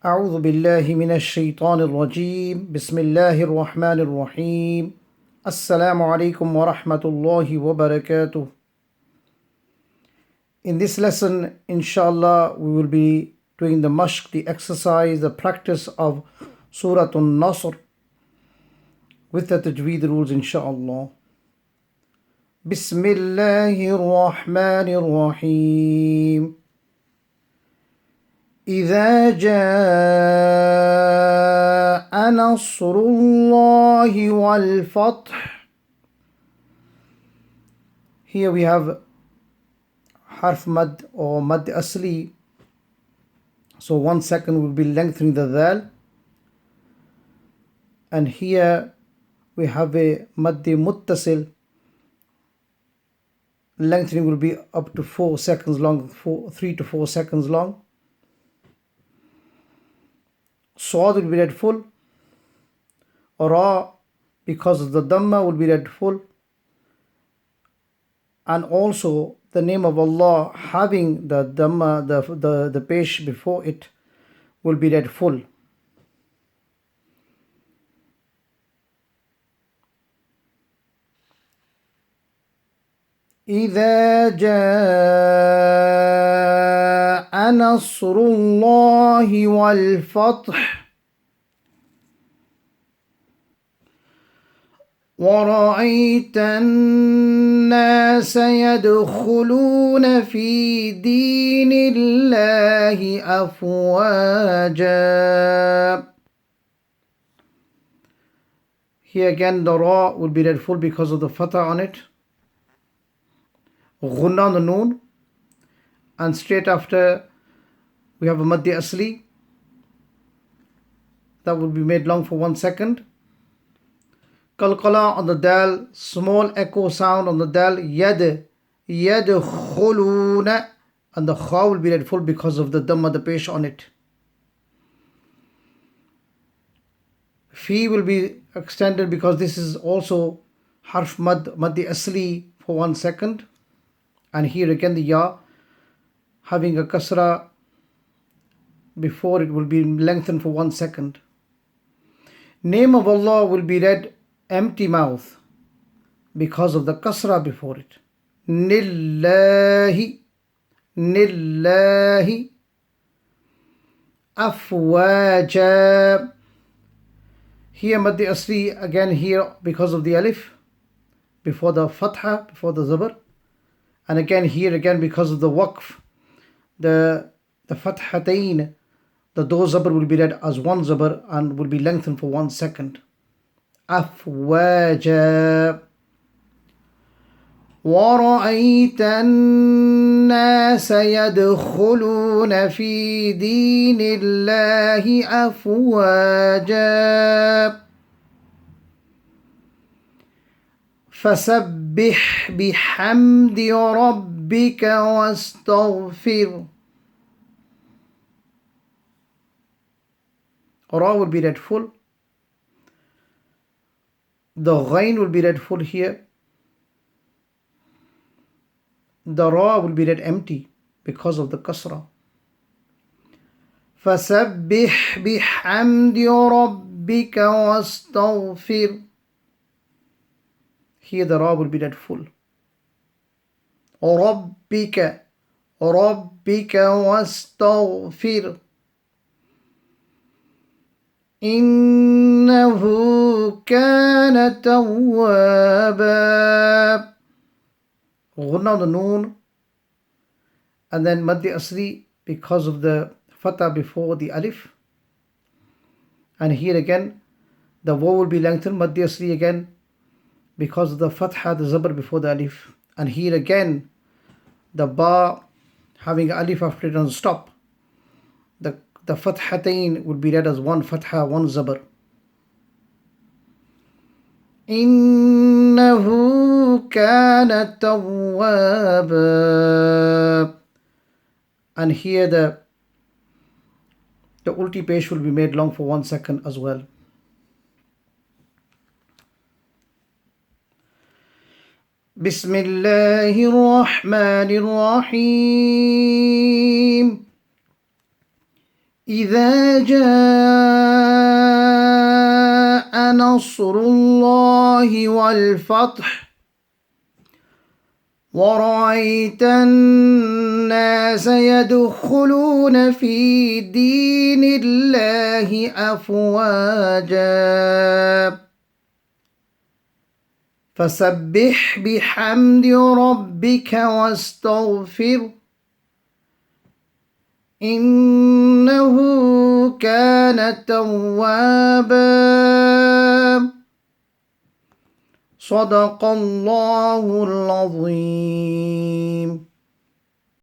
أعوذ بالله من الشيطان الرجيم بسم الله الرحمن الرحيم السلام عليكم ورحمة الله وبركاته. In this lesson, inshallah, we will be doing the mashq, the exercise, the practice of Surah Nasr with the Tajweed rules, inshallah. Bismillahir Rahmanir Rahim. إذا جاء نصر الله والفتح. Here we have harf mad or mad asli. So 1 second will be lengthening the dal. And here we have a mad muttasil. Lengthening will be up to 4 seconds long, 3 to 4 seconds long. Swad will be read full. Ra, because of the Dhamma, will be read full. And also the name of Allah having the Dhamma, the pesh before it, will be read full. إذا جاء نصر الله والفتح ورأيت الناس يدخلون في دين الله أفواجا. Here again the Ra will be read full because of the fatah on it. Ghunna on the noon, and straight after we have a maddi asli that will be made long for 1 second. Qalqala on the dal, small echo sound on the dal. Yadkhuluna, and the kha will be read full because of the dhamma, the pesh on it. Fi will be extended because this is also harf maddi asli for 1 second. And here again the ya having a kasra before it will be lengthened for 1 second. Name of Allah will be read empty mouth because of the kasra before it. Nillahi, Nillahi, Afwaja. Here maddi asli again here because of the alif before the fatha, before the zabar. And again here again because of the waqf, the fathatain, the do zabar will be read as one zabar and will be lengthened for 1 second. Afwaja. وَرَأَيْتَ النَّاسَ يَدْخُلُونَ فِي دِينِ اللَّهِ أَفْوَاجًا فَسَبِّحْ بِحَمْدِ رَبِّكَ وَاسْتَغْفِرْ. Ra will be read full. The ghain will be read full here. The ra will be read empty because of the kasra. فَسَبِّحْ بِحَمْدِ رَبِّكَ وَاسْتَغْفِرْ. Here the ra will be read full. رَبِّكَ وَاسْتَغْفِرْ إِنَّهُ كَانَ تَوَّابًا. Ghunna on the noon, and then maddi asli because of the fatah before the alif. And here again the waw will be lengthened, maddi asli again because of the fatha, the zabar before the alif. And here again the ba having alif after it on stop, the fathatain would be read as one fatha, one zabar. إِنَّهُ كَانَ تَوَّابًا. And here the ulti pesh will be made long for 1 second as well. بسم الله الرحمن الرحيم إذا جاء نصر الله والفتح ورأيت الناس يدخلون في دين الله أفواجا فسبح بحمد ربك واستغفر إنه كان توابا صدق الله العظيم.